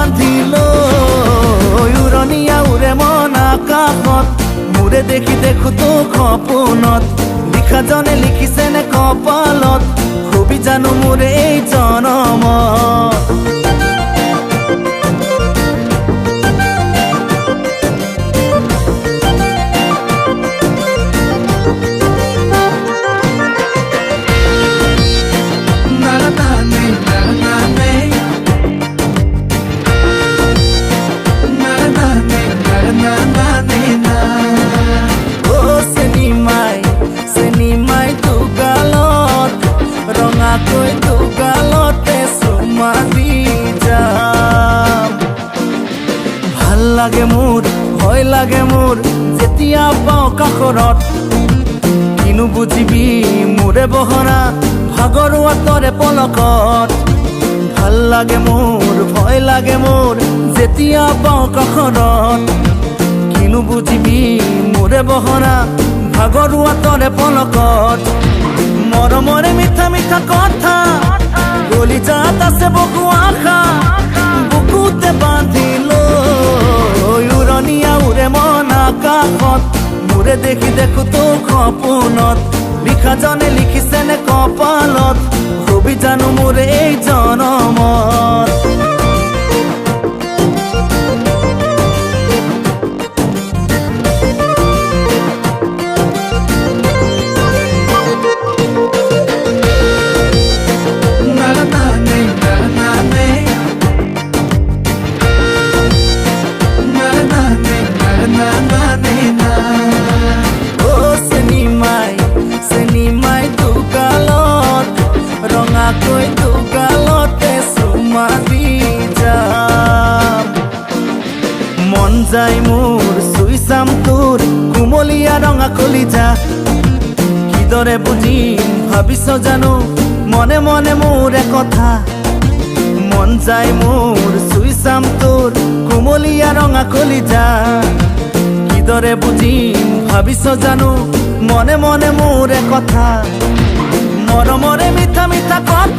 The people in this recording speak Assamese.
বান্ধিল উৰণীয়া উৰে মন আকাশত মোৰে দেখি দেখো তো সপোনত লিখাজনে লিখিছে নে কপালত কবি জানো মোৰে এই জনমত লাগে মোৰ ভয় লাগে মোৰ যেতিয়া পাওঁ কাষৰত কিনো বুজিবি মোৰে বহৰা ভাগৰুৱা তৰে পলকত ভাল লাগে মোৰ ভয় লাগে মোৰ যেতিয়া পাওঁ কাষৰত কিনো বুজিবি মোৰে বহৰা ভাগৰুৱা তৰে পলকত মৰমৰে মিঠা মিঠা কথা কলিজাত আছে বহু আশা বুকুতে বান্ধিল উৰণীয়া উৰে মন আকাশত মোৰে দেখি দেখো তো সপোনত লিখাজনে লিখিছে নে কপালত কবি জানো মোৰে এই জনমত মন যায় মোৰ চুই চাম তোৰ কুমলীয়া ৰঙা কলিজা কিদৰে বুজিম ভাবিছ জানো মনে মনে মোৰ কথা মন যায় মোৰ চুই চাম তোৰ কুমলীয়া ৰঙা কলিজা কিদৰে বুজিম ভাবিছ জানো মনে মনে মোৰ কথা মৰমৰে মিঠা মিঠা কথা